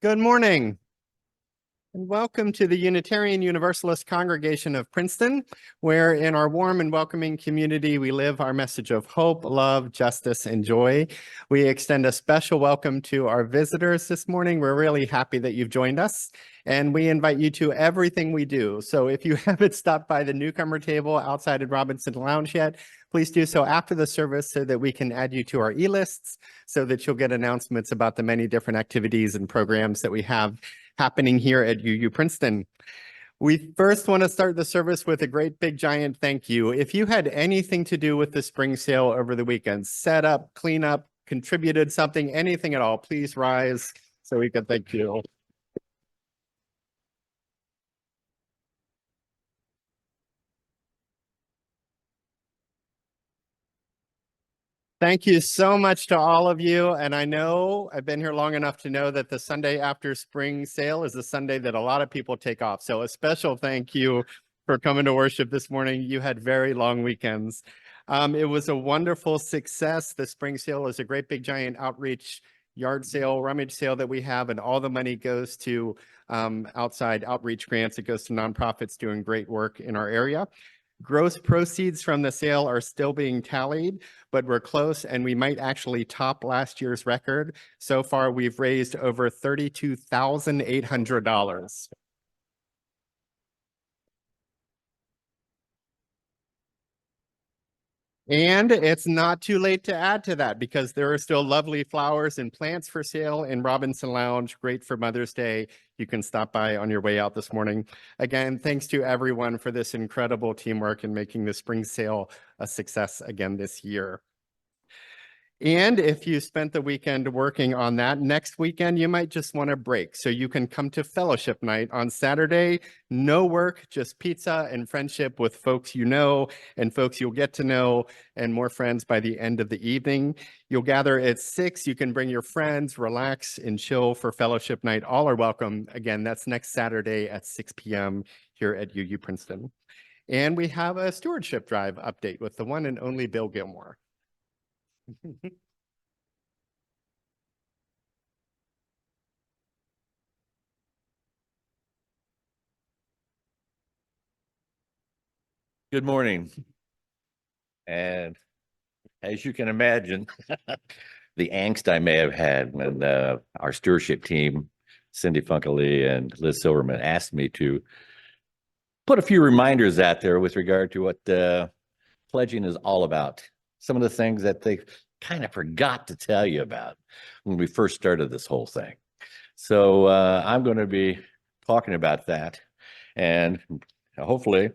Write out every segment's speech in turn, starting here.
Good morning, and welcome to the Unitarian Universalist Congregation of Princeton, where in our warm and welcoming community, we live our message of hope, love, justice, and joy. We extend a special welcome to our visitors this morning. We're really happy that you've joined us, and we invite you to everything we do. So if you haven't stopped by the newcomer table outside at Robinson Lounge yet, please do so after the service so that we can add you to our e-lists so that you'll get announcements about the many different activities and programs that we have happening here at UU Princeton. We first want to start the service with a great big giant thank you. If you had anything to do with the spring sale over the weekend, set up, clean up, contributed something, anything at all, please rise so we can thank you. Thank you so much to all of you. And I know I've been here long enough to know that the Sunday after spring sale is the Sunday that a lot of people take off. So a special thank you for coming to worship this morning. You had very long weekends. It was a wonderful success. The spring sale is a great big giant outreach yard sale, rummage sale that we have, and all the money goes to outside outreach grants. It goes to nonprofits doing great work in our area. Gross proceeds from the sale are still being tallied, but we're close and we might actually top last year's record. So far, we've raised over $32,800. And it's not too late to add to that because there are still lovely flowers and plants for sale in Robinson Lounge. Great for Mother's Day. You can stop by on your way out this morning. Again, thanks to everyone for this incredible teamwork in making the spring sale a success again this year. And if you spent the weekend working on that, next weekend, you might just want a break. So you can come to fellowship night on Saturday. No work, just pizza and friendship with folks you know and folks you'll get to know and more friends by the end of the evening. You'll gather at 6. You can bring your friends, relax and chill for fellowship night. All are welcome. Again, that's next Saturday at 6 p.m. here at UU Princeton. And we have a stewardship drive update with the one and only Bill Gilmore. Good morning. And as you can imagine, the angst I may have had when our stewardship team, Cindy Funkley and Liz Silverman, asked me to put a few reminders out there with regard to what pledging is all about. Some of the things that they kind of forgot to tell you about when we first started this whole thing. So I'm going to be talking about that, and hopefully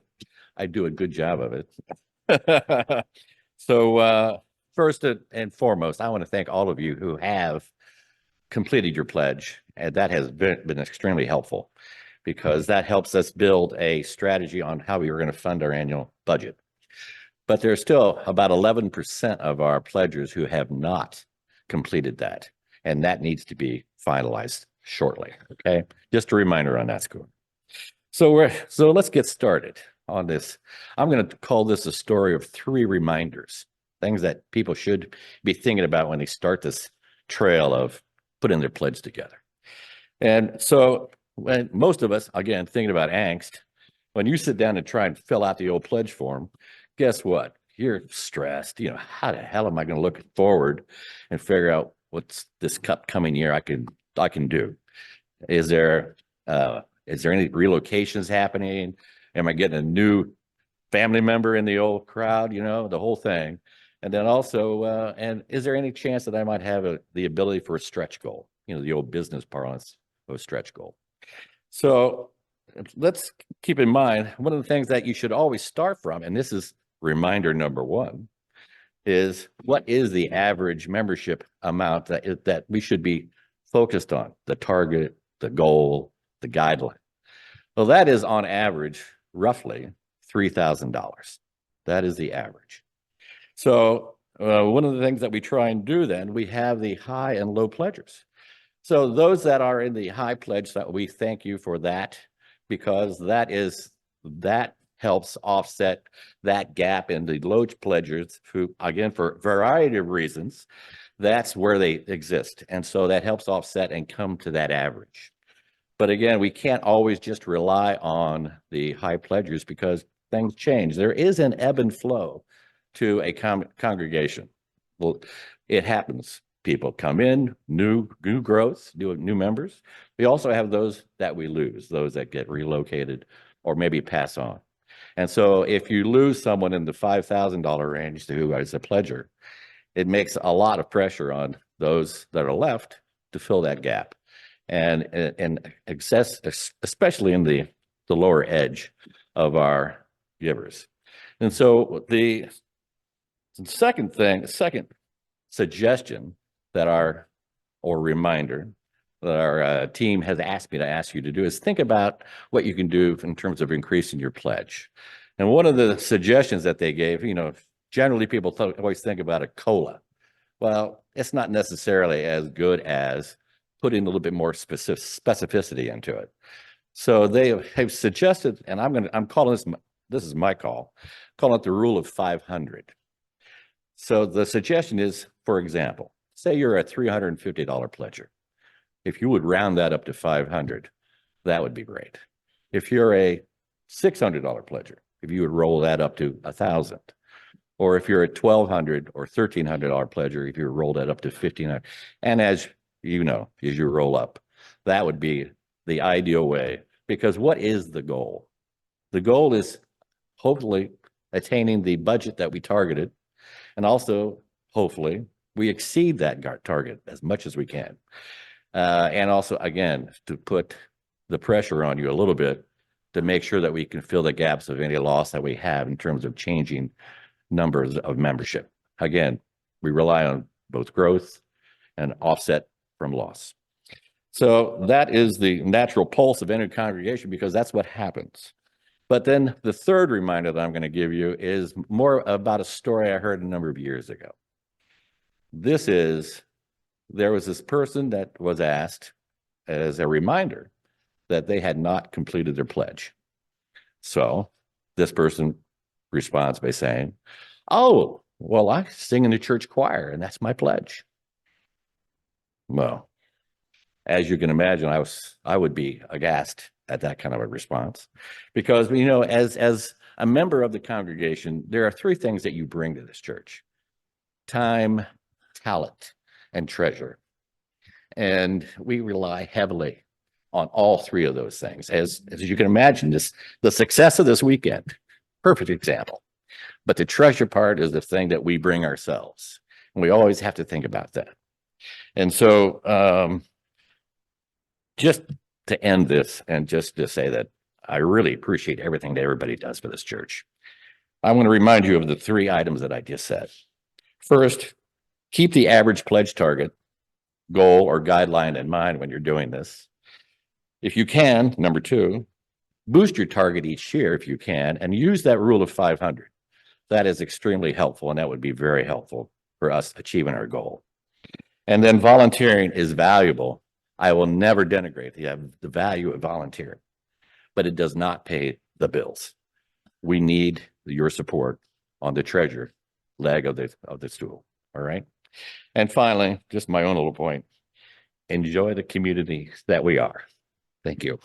I do a good job of it. So first and foremost, I want to thank all of you who have completed your pledge, and that has been extremely helpful because that helps us build a strategy on how we are going to fund our annual budget. But there's still about 11% of our pledgers who have not completed that, and that needs to be finalized shortly. Okay, just a reminder on that score. So let's get started on this. I'm going to call this a story of 3 reminders, things that people should be thinking about when they start this trail of putting their pledge together. And so when most of us, again, thinking about angst, when you sit down and try and fill out the old pledge form, guess what? You're stressed. You know, how the hell am I going to look forward and figure out what's this coming year I can do? Is there any relocations happening? Am I getting a new family member in the old crowd? You know, the whole thing. And then also, and is there any chance that I might have the ability for a stretch goal? You know, the old business parlance of a stretch goal. So let's keep in mind, one of the things that you should always start from, and this is reminder number 1, is what is the average membership amount that we should be focused on, the target, the goal, the guideline. Well, that is on average roughly $3,000. That is the average. So one of the things that we try and do then, we have the high and low pledgers. So those that are in the high pledge, that we thank you for that, because that helps offset that gap in the low pledgers who, again, for a variety of reasons, That's where they exist. And so that helps offset and come to that average. But again, we can't always just rely on the high pledgers because things change. There is an ebb and flow to a congregation. Well, it happens. People come in, new growth, new members. We also have those that we lose, those that get relocated or maybe pass on. And so if you lose someone in the $5,000 range who is a pledger, it makes a lot of pressure on those that are left to fill that gap. And excess, especially in the lower edge of our givers. And so the second suggestion that reminder that our team has asked me to ask you to do is think about what you can do in terms of increasing your pledge. And one of the suggestions that they gave, generally people always think about a COLA. Well, it's not necessarily as good as putting a little bit more specificity into it. So they have suggested, and I'm calling this is my call, calling it the rule of 500. So the suggestion is, for example, say you're a $350 pledger. If you would round that up to 500, that would be great. If you're a $600 pledger, if you would roll that up to 1,000, or if you're a $1,200 or $1,300 pledger, if you roll that up to 1,500, and as you roll up, that would be the ideal way. Because what is the goal? The goal is hopefully attaining the budget that we targeted, and also hopefully we exceed that target as much as we can. And also, again, to put the pressure on you a little bit to make sure that we can fill the gaps of any loss that we have in terms of changing numbers of membership. Again, we rely on both growth and offset from loss. So that is the natural pulse of any congregation, because that's what happens. But then the third reminder that I'm going to give you is more about a story I heard a number of years ago. There was this person that was asked as a reminder that they had not completed their pledge. So this person responds by saying, "Oh, well, I sing in the church choir and that's my pledge." Well, as you can imagine, I would be aghast at that kind of a response, because as a member of the congregation, there are three things that you bring to this church: time, talent, and treasure. And we rely heavily on all three of those things. As you can imagine, the success of this weekend, perfect example. But the treasure part is the thing that we bring ourselves. And we always have to think about that. And so just to end this and just to say that I really appreciate everything that everybody does for this church. I want to remind you of the three items that I just said. First, keep the average pledge target, goal, or guideline in mind when you're doing this. If you can, number two, boost your target each year if you can, and use that rule of 500. That is extremely helpful, and that would be very helpful for us achieving our goal. And then volunteering is valuable. I will never denigrate the value of volunteering, but it does not pay the bills. We need your support on the treasure leg of the stool. All right. And finally, just my own little point: enjoy the community that we are. Thank you.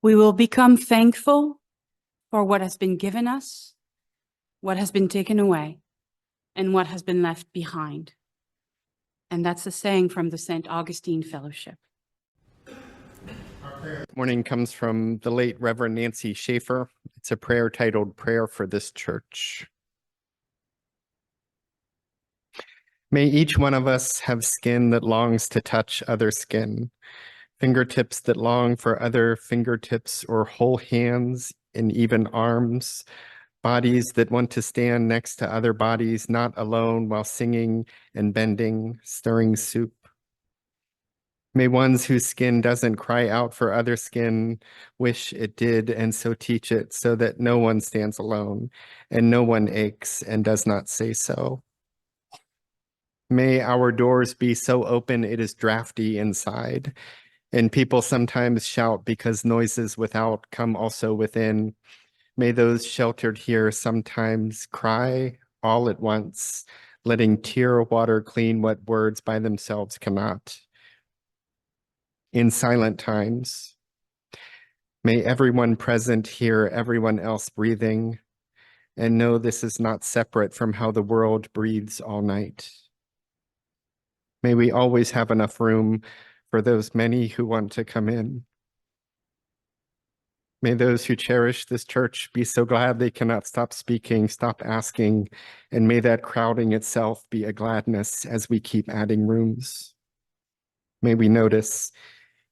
We will become thankful for what has been given us, what has been taken away, and what has been left behind. And that's a saying from the St. Augustine Fellowship. Our prayer this morning comes from the late Reverend Nancy Schaefer. It's a prayer titled "Prayer for This Church." May each one of us have skin that longs to touch other skin, fingertips that long for other fingertips, or whole hands and even arms, bodies that want to stand next to other bodies, not alone, while singing and bending, stirring soup. May ones whose skin doesn't cry out for other skin wish it did, and so teach it, so that no one stands alone and no one aches and does not say so. May our doors be so open it is drafty inside, And people sometimes shout because noises without come also within. May those sheltered here sometimes cry all at once, letting tear water clean what words by themselves cannot. In silent times, may everyone present hear everyone else breathing and know this is not separate from how the world breathes all night. May we always have enough room for those many who want to come in. May those who cherish this church be so glad they cannot stop speaking, stop asking, and may that crowding itself be a gladness as we keep adding rooms. May we notice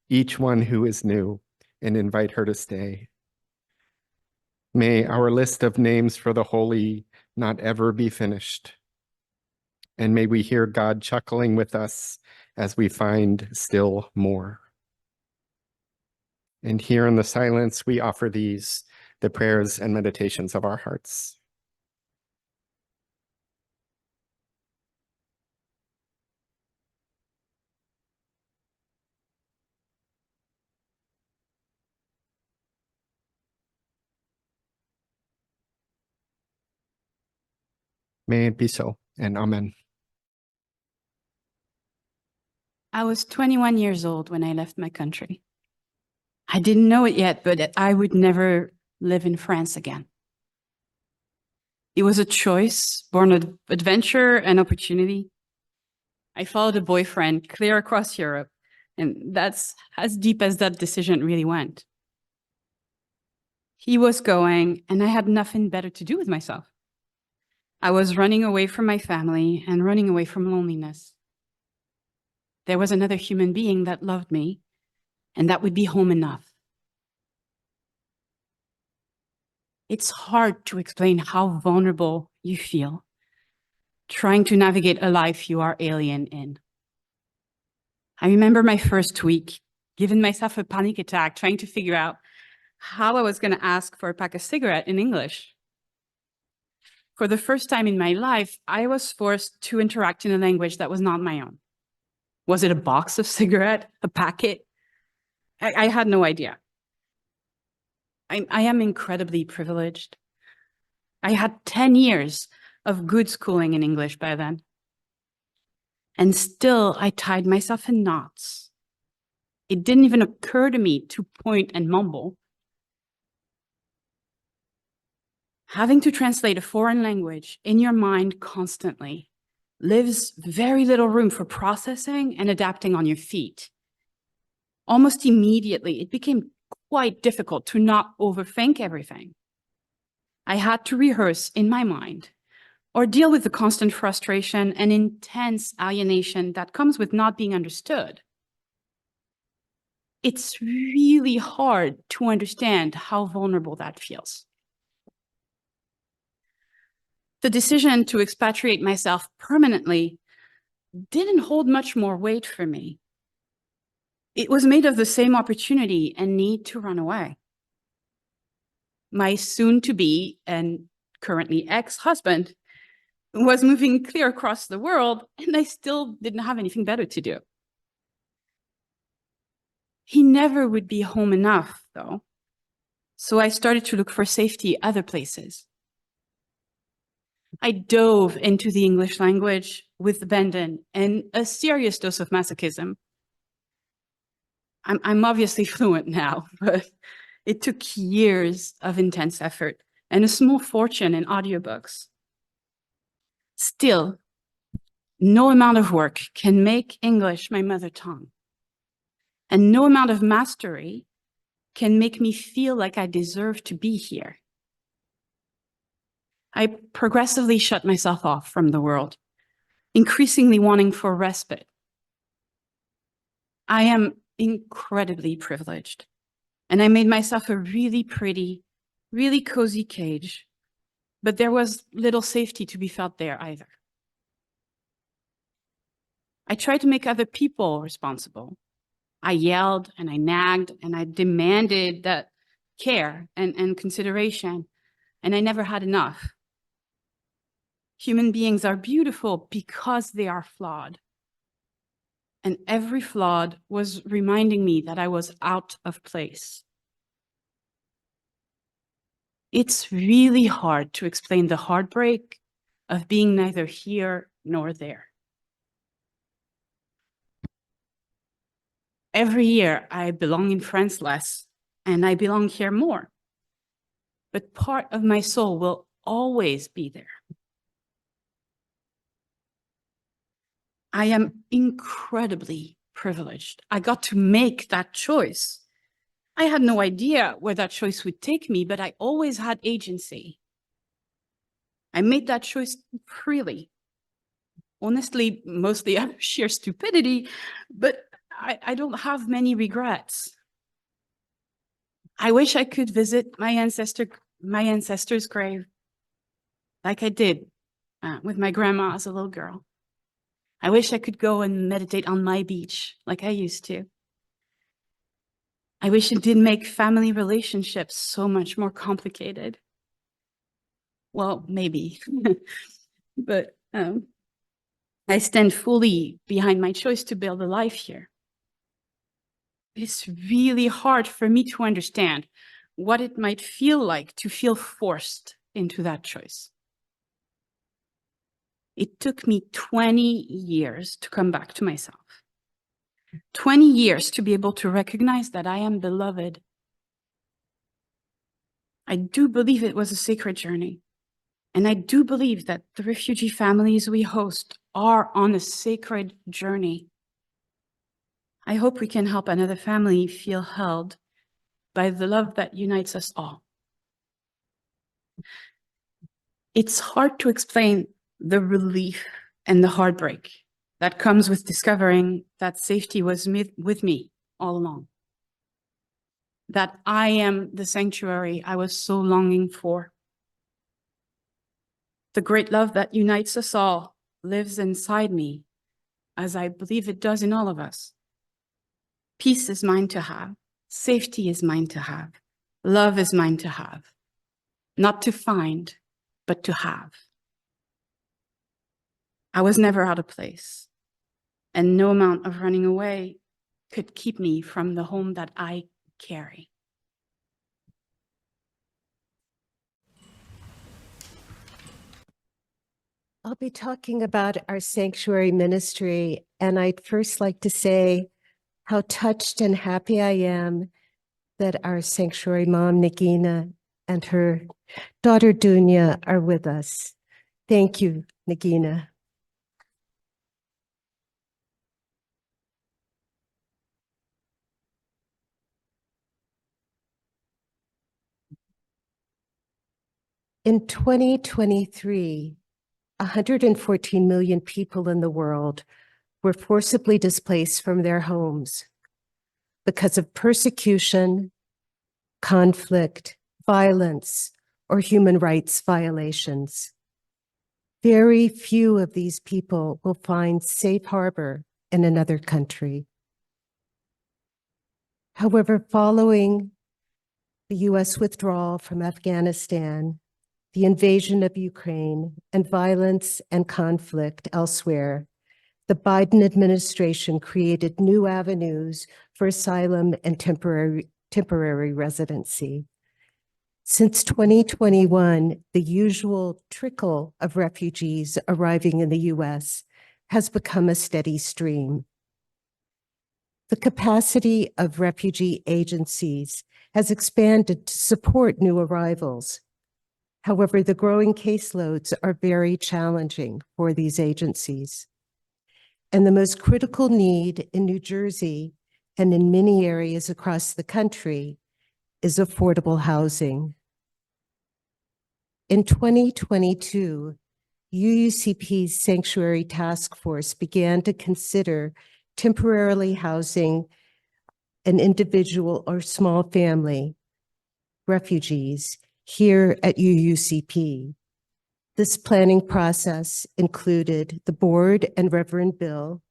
each one who is new and invite her to stay. May our list of names for the holy not ever be finished. And may we hear God chuckling with us as we find still more. And here in the silence, we offer these, the prayers and meditations of our hearts. May it be so, and amen. I was 21 years old when I left my country. I didn't know it yet, but I would never live in France again. It was a choice, born of adventure and opportunity. I followed a boyfriend clear across Europe, and that's as deep as that decision really went. He was going, and I had nothing better to do with myself. I was running away from my family and running away from loneliness. There was another human being that loved me, and that would be home enough. It's hard to explain how vulnerable you feel trying to navigate a life you are alien in. I remember my first week, giving myself a panic attack, trying to figure out how I was going to ask for a pack of cigarettes in English. For the first time in my life, I was forced to interact in a language that was not my own. Was it a box of cigarettes, a packet? I had no idea. I am incredibly privileged. I had 10 years of good schooling in English by then. And still, I tied myself in knots. It didn't even occur to me to point and mumble. Having to translate a foreign language in your mind constantly leaves very little room for processing and adapting on your feet. Almost immediately, it became quite difficult to not overthink everything. I had to rehearse in my mind or deal with the constant frustration and intense alienation that comes with not being understood. It's really hard to understand how vulnerable that feels. The decision to expatriate myself permanently didn't hold much more weight for me. It was made of the same opportunity and need to run away. My soon-to-be and currently ex-husband was moving clear across the world, and I still didn't have anything better to do. He never would be home enough, though, so I started to look for safety other places. I dove into the English language with abandon and a serious dose of masochism. I'm obviously fluent now, but it took years of intense effort and a small fortune in audiobooks. Still, no amount of work can make English my mother tongue. And no amount of mastery can make me feel like I deserve to be here. I progressively shut myself off from the world, increasingly wanting for respite. I am incredibly privileged, and I made myself a really pretty, really cozy cage, but there was little safety to be felt there either. I tried to make other people responsible. I yelled and I nagged and I demanded that care and consideration, and I never had enough. Human beings are beautiful because they are flawed. and every flood was reminding me that I was out of place. It's really hard to explain the heartbreak of being neither here nor there. Every year, I belong in France less, and I belong here more. But part of my soul will always be there. I am incredibly privileged. I got to make that choice. I had no idea where that choice would take me, but I always had agency. I made that choice freely. Honestly, mostly out of sheer stupidity, but I don't have many regrets. I wish I could visit my ancestor's grave like I did with my grandma as a little girl. I wish I could go and meditate on my beach like I used to. I wish it didn't make family relationships so much more complicated. Well, maybe, but I stand fully behind my choice to build a life here. It's really hard for me to understand what it might feel like to feel forced into that choice. It took me 20 years to come back to myself. 20 years to be able to recognize that I am beloved. I do believe it was a sacred journey. And I do believe that the refugee families we host are on a sacred journey. I hope we can help another family feel held by the love that unites us all. It's hard to explain the relief and the heartbreak that comes with discovering that safety was with me all along. That I am the sanctuary I was so longing for. The great love that unites us all lives inside me, as I believe it does in all of us. Peace is mine to have. Safety is mine to have. Love is mine to have. Not to find, but to have. I was never out of place, and no amount of running away could keep me from the home that I carry. I'll be talking about our sanctuary ministry, and I'd first like to say how touched and happy I am that our sanctuary mom, Nagina, and her daughter, Dunya, are with us. Thank you, Nagina. In 2023, 114 million people in the world were forcibly displaced from their homes because of persecution, conflict, violence, or human rights violations. Very few of these people will find safe harbor in another country. However, following the US withdrawal from Afghanistan, the invasion of Ukraine, and violence and conflict elsewhere, the Biden administration created new avenues for asylum and temporary residency. Since 2021, the usual trickle of refugees arriving in the US has become a steady stream. The capacity of refugee agencies has expanded to support new arrivals. However, the growing caseloads are very challenging for these agencies. And the most critical need in New Jersey and in many areas across the country is affordable housing. In 2022, UUCP's Sanctuary Task Force began to consider temporarily housing an individual or small family, refugees, here at UUCP. This planning process included the board and Reverend Bill,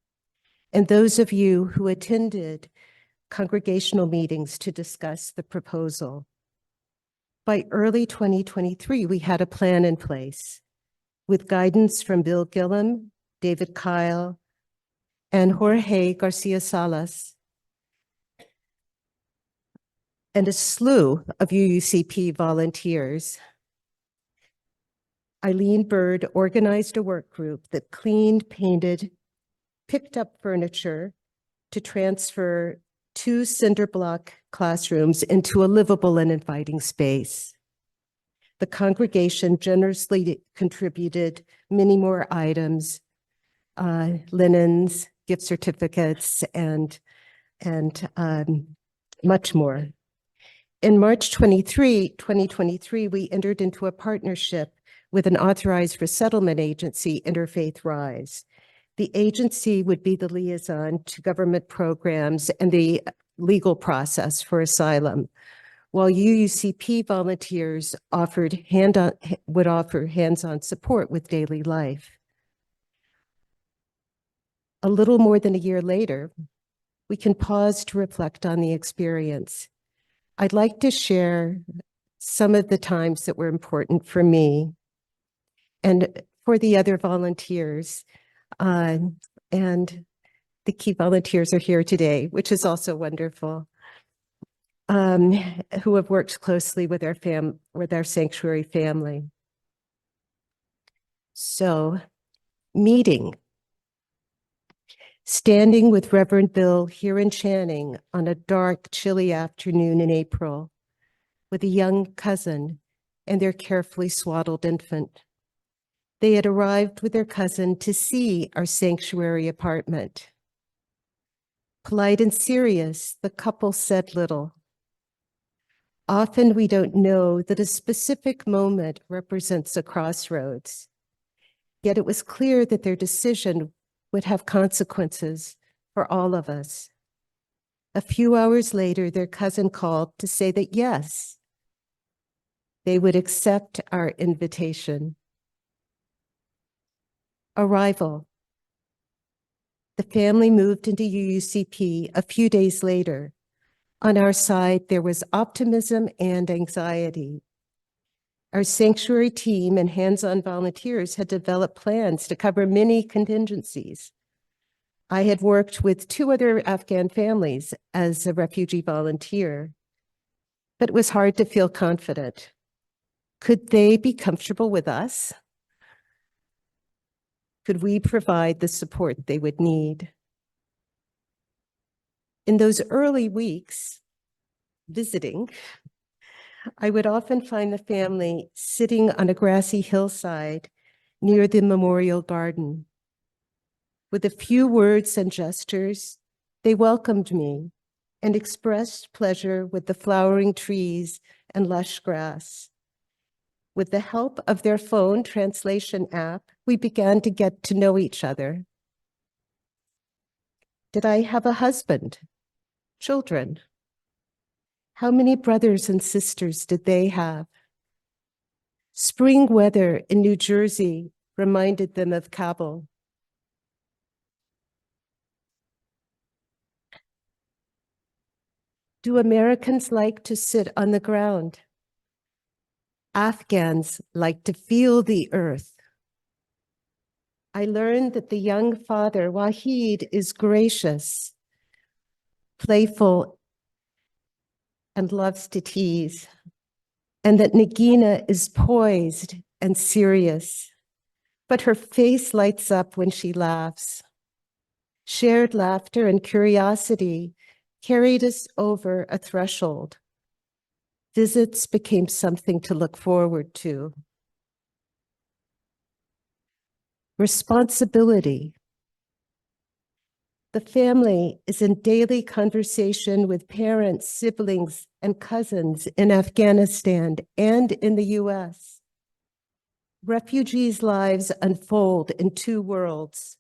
and those of you who attended congregational meetings to discuss the proposal. By early 2023, we had a plan in place with guidance from Bill Gillum, David Kyle, and Jorge Garcia Salas, and a slew of UUCP volunteers. Eileen Bird organized a work group that cleaned, painted, picked up furniture to transfer 2 cinder block classrooms into a livable and inviting space. The congregation generously contributed many more items, linens, gift certificates, and much more. In March 2023, we entered into a partnership with an authorized resettlement agency, Interfaith Rise. The agency would be the liaison to government programs and the legal process for asylum, while UUCP volunteers would offer hands-on support with daily life. A little more than a year later, we can pause to reflect on the experience. I'd like to share some of the times that were important for me and for the other volunteers. And the key volunteers are here today, which is also wonderful, who have worked closely with our sanctuary family. So, meeting. Standing with Reverend Bill here in Channing on a dark, chilly afternoon in April with a young cousin and their carefully swaddled infant. They had arrived with their cousin to see our sanctuary apartment. Polite and serious, the couple said little. Often we don't know that a specific moment represents a crossroads. Yet it was clear that their decision would have consequences for all of us. A few hours later, their cousin called to say that yes, they would accept our invitation. Arrival. The family moved into UUCP a few days later. On our side, there was optimism and anxiety. Our sanctuary team and hands-on volunteers had developed plans to cover many contingencies. I had worked with 2 other Afghan families as a refugee volunteer, but it was hard to feel confident. Could they be comfortable with us? Could we provide the support they would need? In those early weeks, visiting, I would often find the family sitting on a grassy hillside near the memorial garden. With a few words and gestures, they welcomed me and expressed pleasure with the flowering trees and lush grass. With the help of their phone translation app, we began to get to know each other. Did I have a husband? Children? How many brothers and sisters did they have? Spring weather in New Jersey reminded them of Kabul. Do Americans like to sit on the ground? Afghans like to feel the earth. I learned that the young father, Wahid, is gracious, playful, and loves to tease, and that Nagina is poised and serious, but her face lights up when she laughs. Shared laughter and curiosity carried us over a threshold. Visits became something to look forward to. Responsibility. The family is in daily conversation with parents, siblings, and cousins in Afghanistan and in the US. Refugees' lives unfold in 2 worlds,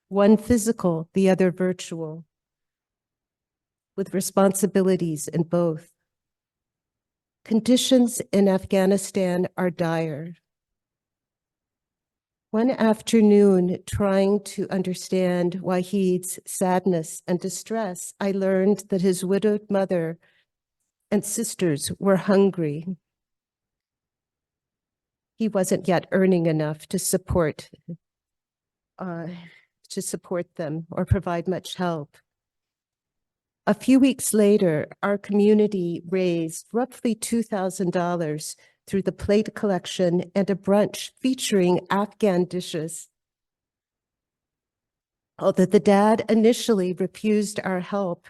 one physical, the other virtual, with responsibilities in both. Conditions in Afghanistan are dire. One afternoon, trying to understand Wahid's sadness and distress, I learned that his widowed mother and sisters were hungry. He wasn't yet earning enough to support to support them or provide much help. A few weeks later, our community raised roughly $2,000 through the plate collection and a brunch featuring Afghan dishes. Although the dad initially refused our help,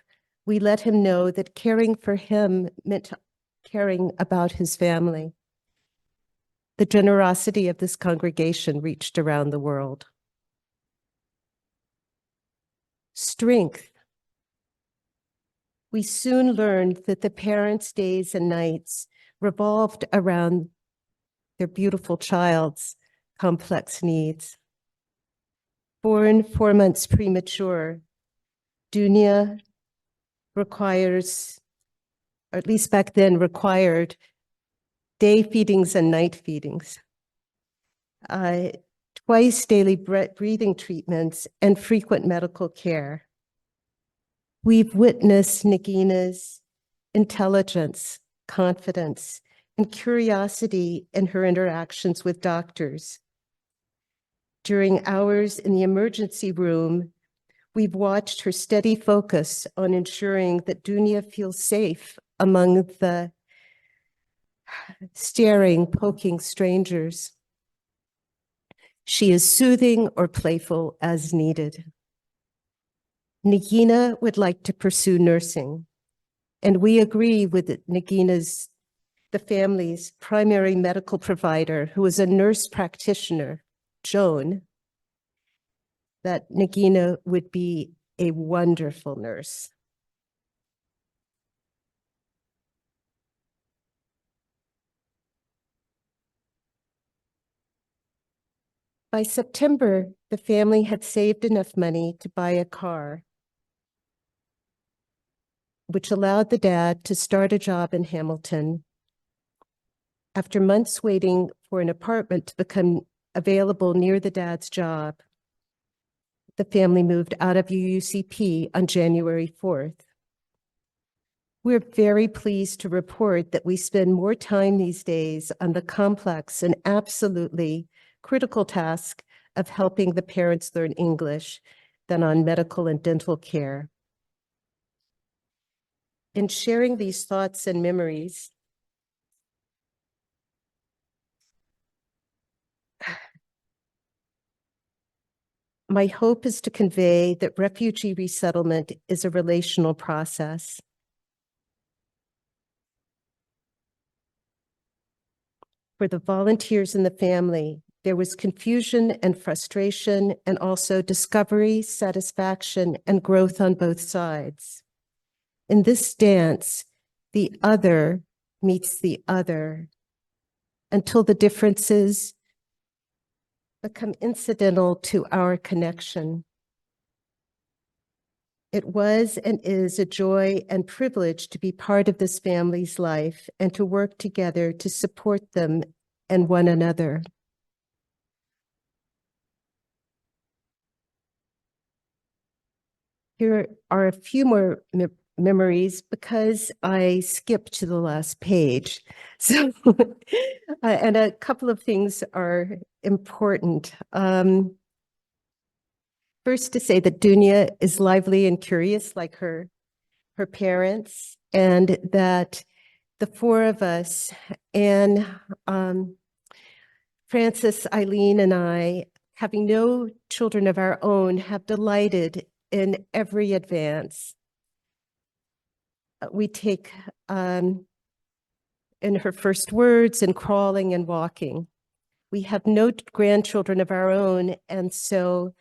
we let him know that caring for him meant caring about his family. The generosity of this congregation reached around the world. Strength. We soon learned that the parents' days and nights revolved around their beautiful child's complex needs. Born 4 months premature, Dunya requires, or at least back then required, day feedings and night feedings, twice daily breathing treatments, and frequent medical care. We've witnessed Nagina's intelligence, confidence, and curiosity in her interactions with doctors. During hours in the emergency room, we've watched her steady focus on ensuring that Dunya feels safe among the staring, poking strangers. She is soothing or playful as needed. Nagina would like to pursue nursing, and we agree with the family's primary medical provider, who is a nurse practitioner, Joan, that Nagina would be a wonderful nurse. By September, the family had saved enough money to buy a car, which allowed the dad to start a job in Hamilton. After months waiting for an apartment to become available near the dad's job, the family moved out of UUCP on January 4th. We're very pleased to report that we spend more time these days on the complex and absolutely critical task of helping the parents learn English than on medical and dental care. In sharing these thoughts and memories, my hope is to convey that refugee resettlement is a relational process. For the volunteers and the family, there was confusion and frustration, and also discovery, satisfaction, and growth on both sides. In this dance, the other meets the other until the differences become incidental to our connection. It was and is a joy and privilege to be part of this family's life and to work together to support them and one another. Here are a few more memories because I skipped to the last page. So, and a couple of things are important. First, to say that Dunya is lively and curious like her parents, and that the four of us, Anne, Frances, Eileen, and I, having no children of our own, have delighted in every advance. We take in her first words and crawling and walking. We have no grandchildren of our own, and so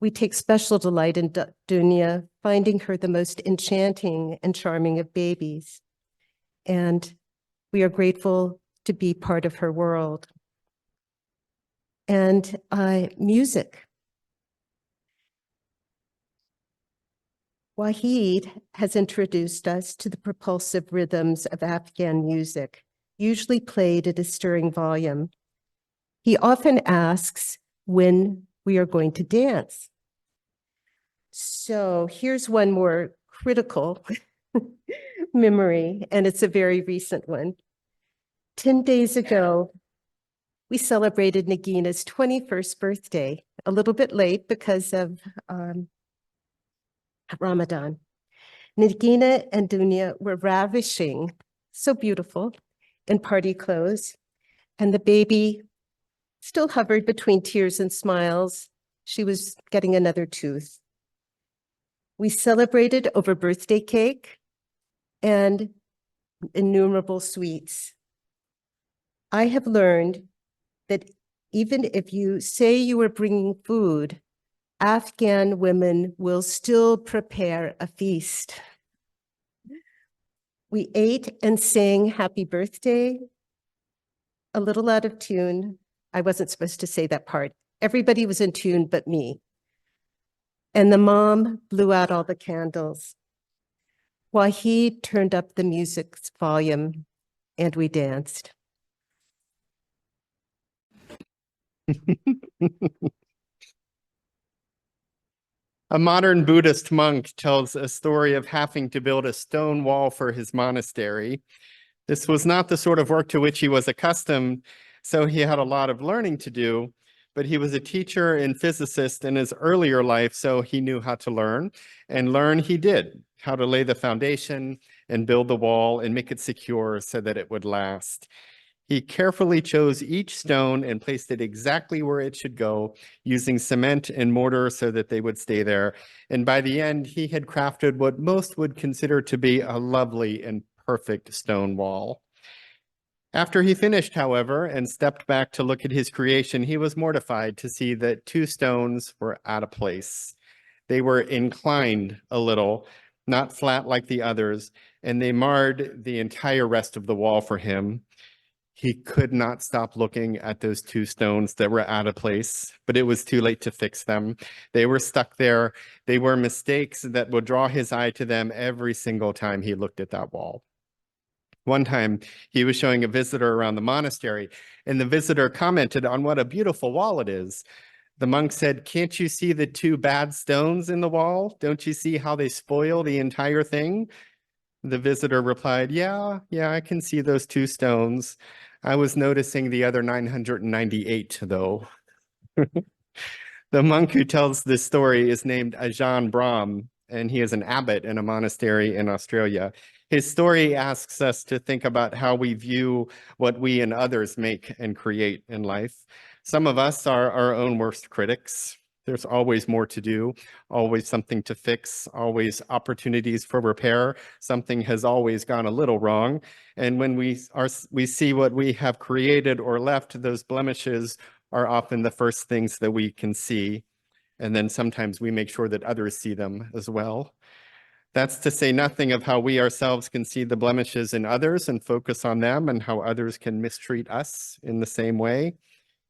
we take special delight in Dunya, finding her the most enchanting and charming of babies. And we are grateful to be part of her world. And music. Wahid has introduced us to the propulsive rhythms of Afghan music, usually played at a stirring volume. He often asks when we are going to dance. So here's one more critical memory, and it's a very recent one. 10 days ago, we celebrated Nagina's 21st birthday a little bit late because of Ramadan. Nagina and Dunya were ravishing, so beautiful, in party clothes, and the baby still hovered between tears and smiles. She was getting another tooth. We celebrated over birthday cake and innumerable sweets. I have learned that even if you say you are bringing food, Afghan women will still prepare a feast. We ate and sang happy birthday, a little out of tune. I wasn't supposed to say that part. Everybody was in tune but me. And the mom blew out all the candles while he turned up the music's volume and we danced. A modern Buddhist monk tells a story of having to build a stone wall for his monastery. This was not the sort of work to which he was accustomed, so he had a lot of learning to do, but he was a teacher and physicist in his earlier life, so he knew how to learn, and learn he did, how to lay the foundation and build the wall and make it secure so that it would last. He carefully chose each stone and placed it exactly where it should go, using cement and mortar so that they would stay there. And by the end, he had crafted what most would consider to be a lovely and perfect stone wall. After he finished, however, and stepped back to look at his creation, he was mortified to see that 2 stones were out of place. They were inclined a little, not flat like the others, and they marred the entire rest of the wall for him. He could not stop looking at those 2 stones that were out of place, but it was too late to fix them. They were stuck there. They were mistakes that would draw his eye to them every single time he looked at that wall. One time, he was showing a visitor around the monastery, and the visitor commented on what a beautiful wall it is. The monk said, "Can't you see the 2 bad stones in the wall? Don't you see how they spoil the entire thing?" The visitor replied, yeah, I can see those 2 stones. I was noticing the other 998, though. The monk who tells this story is named Ajahn Brahm, and he is an abbot in a monastery in Australia. His story asks us to think about how we view what we and others make and create in life. Some of us are our own worst critics. There's always more to do, always something to fix, always opportunities for repair. Something has always gone a little wrong. And when we see what we have created or left, those blemishes are often the first things that we can see. And then sometimes we make sure that others see them as well. That's to say nothing of how we ourselves can see the blemishes in others and focus on them, and how others can mistreat us in the same way.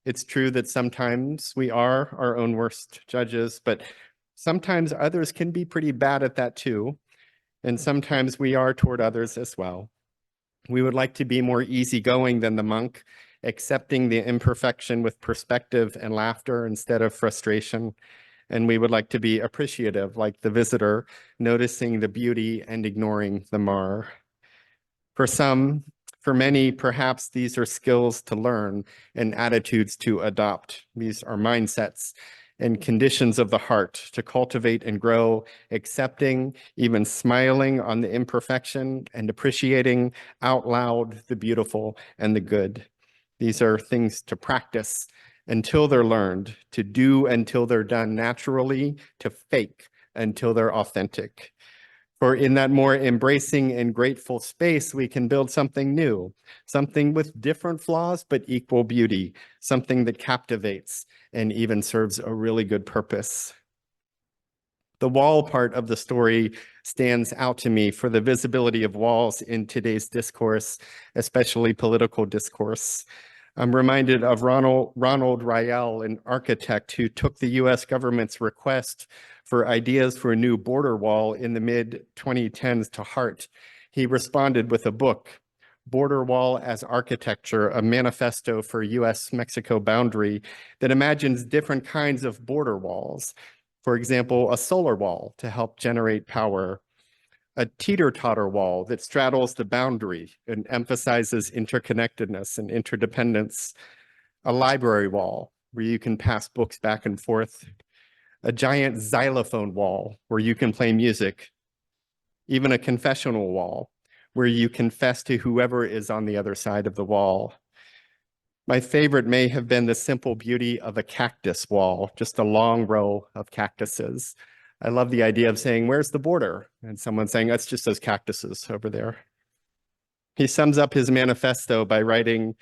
It's true that sometimes we are our own worst judges, but sometimes others can be pretty bad at that too. And sometimes we are toward others as well. We would like to be more easygoing than the monk, accepting the imperfection with perspective and laughter instead of frustration. And we would like to be appreciative, like the visitor, noticing the beauty and ignoring the mar. For many, perhaps these are skills to learn and attitudes to adopt. These are mindsets and conditions of the heart to cultivate and grow, accepting, even smiling on the imperfection and appreciating out loud the beautiful and the good. These are things to practice until they're learned, to do until they're done naturally, to fake until they're authentic. For in that more embracing and grateful space, we can build something new, something with different flaws, but equal beauty, something that captivates and even serves a really good purpose. The wall part of the story stands out to me for the visibility of walls in today's discourse, especially political discourse. I'm reminded of Ronald Ryell, an architect who took the US government's request for ideas for a new border wall in the mid-2010s to heart. He responded with a book, Border Wall as Architecture, a manifesto for US-Mexico boundary that imagines different kinds of border walls. For example, a solar wall to help generate power, a teeter-totter wall that straddles the boundary and emphasizes interconnectedness and interdependence, a library wall where you can pass books back and forth, a giant xylophone wall where you can play music, even a confessional wall where you confess to whoever is on the other side of the wall. My favorite may have been the simple beauty of a cactus wall, just a long row of cactuses. I love the idea of saying, where's the border? And someone saying, that's just those cactuses over there. He sums up his manifesto by writing,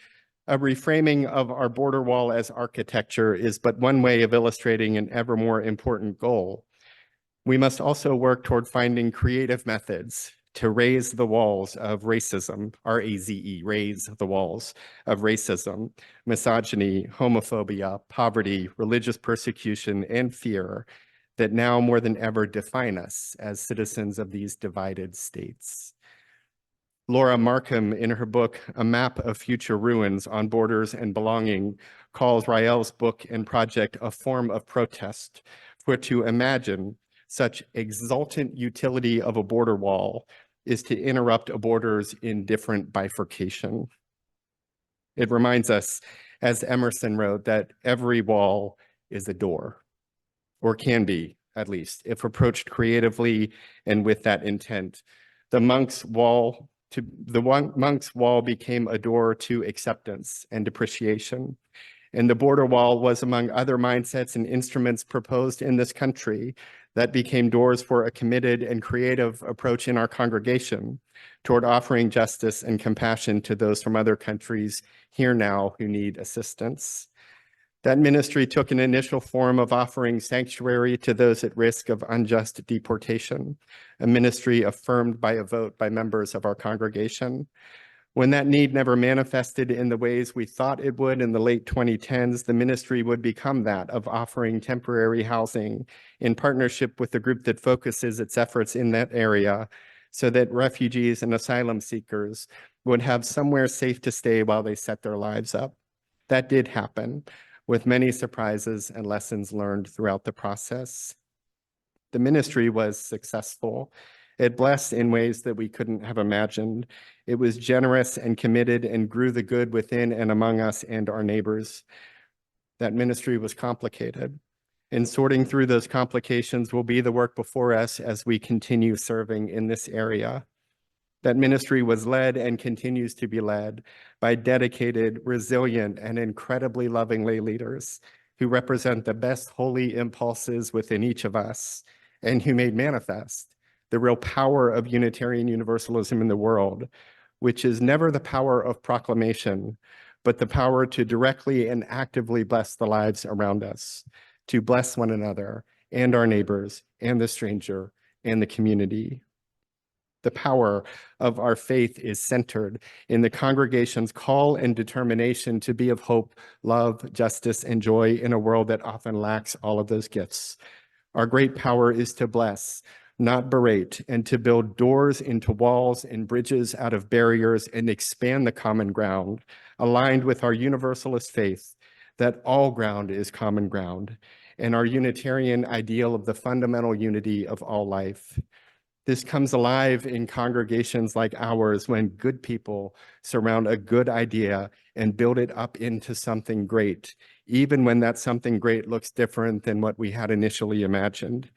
a reframing of our border wall as architecture is but one way of illustrating an ever more important goal. We must also work toward finding creative methods to raise the walls of racism, R-A-Z-E, raise the walls of racism, misogyny, homophobia, poverty, religious persecution, and fear that now more than ever define us as citizens of these divided states. Laura Markham, in her book, A Map of Future Ruins on Borders and Belonging, calls Rael's book and project a form of protest, for to imagine such exultant utility of a border wall is to interrupt a border's indifferent bifurcation. It reminds us, as Emerson wrote, that every wall is a door, or can be, at least, if approached creatively and with that intent. The monk's wall became a door to acceptance and appreciation. And the border wall was among other mindsets and instruments proposed in this country that became doors for a committed and creative approach in our congregation toward offering justice and compassion to those from other countries here now who need assistance. That ministry took an initial form of offering sanctuary to those at risk of unjust deportation, a ministry affirmed by a vote by members of our congregation. When that need never manifested in the ways we thought it would in the late 2010s, the ministry would become that of offering temporary housing in partnership with the group that focuses its efforts in that area so that refugees and asylum seekers would have somewhere safe to stay while they set their lives up. That did happen, with many surprises and lessons learned throughout the process. The ministry was successful. It blessed in ways that we couldn't have imagined. It was generous and committed and grew the good within and among us and our neighbors. That ministry was complicated. And sorting through those complications will be the work before us as we continue serving in this area. That ministry was led and continues to be led by dedicated, resilient, and incredibly loving lay leaders who represent the best holy impulses within each of us and who made manifest the real power of Unitarian Universalism in the world, which is never the power of proclamation, but the power to directly and actively bless the lives around us, to bless one another and our neighbors and the stranger and the community. The power of our faith is centered in the congregation's call and determination to be of hope, love, justice, and joy in a world that often lacks all of those gifts. Our great power is to bless, not berate, and to build doors into walls and bridges out of barriers and expand the common ground, aligned with our universalist faith that all ground is common ground, and our Unitarian ideal of the fundamental unity of all life. This comes alive in congregations like ours when good people surround a good idea and build it up into something great, even when that something great looks different than what we had initially imagined.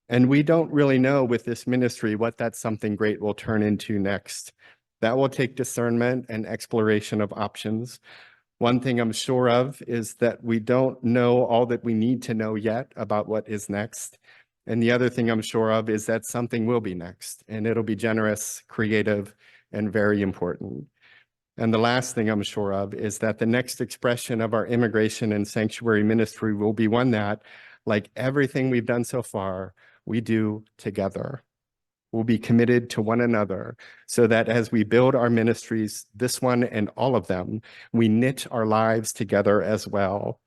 And we don't really know with this ministry what that something great will turn into next. That will take discernment and exploration of options. One thing I'm sure of is that we don't know all that we need to know yet about what is next. And the other thing I'm sure of is that something will be next, and it'll be generous, creative, and very important. And the last thing I'm sure of is that the next expression of our immigration and sanctuary ministry will be one that, like everything we've done so far, we do together. We'll be committed to one another so that as we build our ministries, this one and all of them, we knit our lives together as well.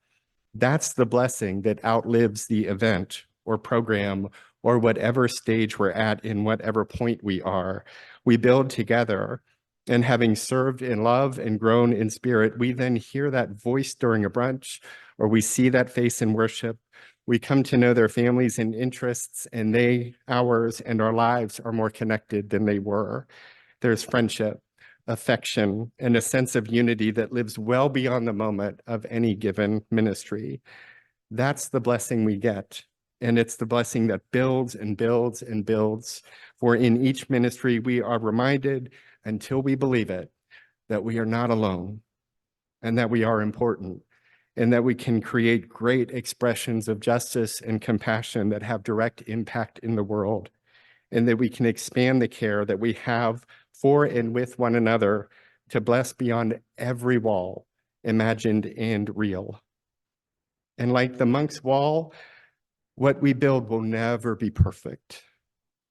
That's the blessing that outlives the event or program or whatever stage we're at in whatever point we are. We build together, and having served in love and grown in spirit, we then hear that voice during a brunch, or we see that face in worship. We come to know their families and interests, and ours and our lives are more connected than they were. There's friendship, affection, and a sense of unity that lives well beyond the moment of any given ministry. That's the blessing we get. And it's the blessing that builds and builds and builds. For in each ministry, we are reminded, until we believe it, that we are not alone and that we are important and that we can create great expressions of justice and compassion that have direct impact in the world, and that we can expand the care that we have for and with one another to bless beyond every wall, imagined and real. And like the monk's wall, what we build will never be perfect,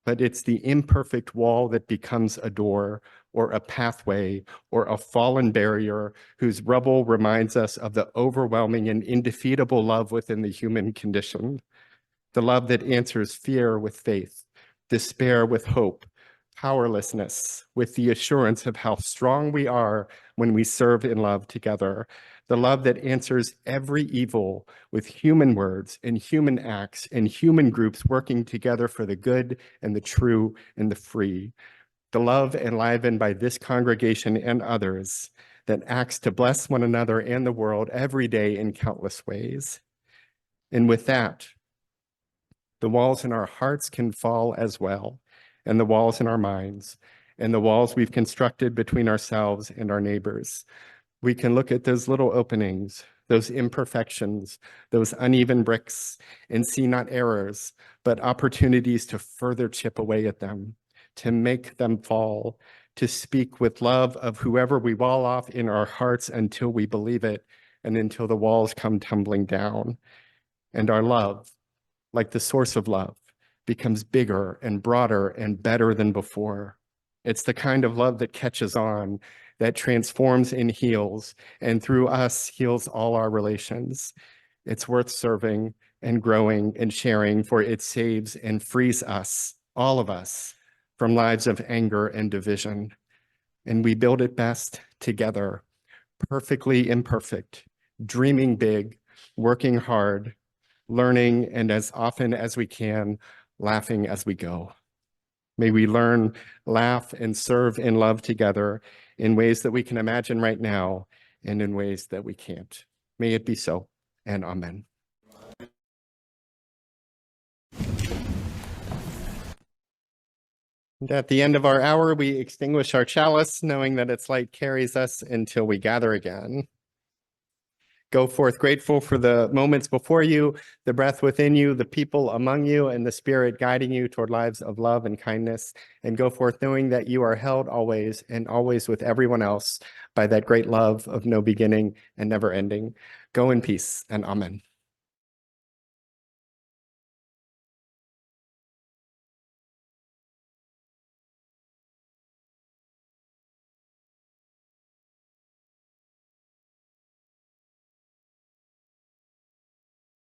but it's the imperfect wall that becomes a door or a pathway or a fallen barrier whose rubble reminds us of the overwhelming and indefeatable love within the human condition, the love that answers fear with faith, despair with hope, powerlessness with the assurance of how strong we are when we serve in love together, the love that answers every evil with human words and human acts and human groups working together for the good and the true and the free, the love enlivened by this congregation and others that acts to bless one another and the world every day in countless ways. And with that, the walls in our hearts can fall as well, and the walls in our minds, and the walls we've constructed between ourselves and our neighbors. We can look at those little openings, those imperfections, those uneven bricks, and see not errors, but opportunities to further chip away at them, to make them fall, to speak with love of whoever we wall off in our hearts until we believe it, and until the walls come tumbling down. And our love, like the source of love, becomes bigger and broader and better than before. It's the kind of love that catches on, that transforms and heals, and through us heals all our relations. It's worth serving and growing and sharing, for it saves and frees us, all of us, from lives of anger and division. And we build it best together, perfectly imperfect, dreaming big, working hard, learning, and as often as we can, laughing as we go. May we learn, laugh, and serve in love together in ways that we can imagine right now and in ways that we can't. May it be so, and amen. And at the end of our hour, we extinguish our chalice, knowing that its light carries us until we gather again. Go forth grateful for the moments before you, the breath within you, the people among you, and the Spirit guiding you toward lives of love and kindness. And go forth knowing that you are held always and always with everyone else by that great love of no beginning and never ending. Go in peace, and amen.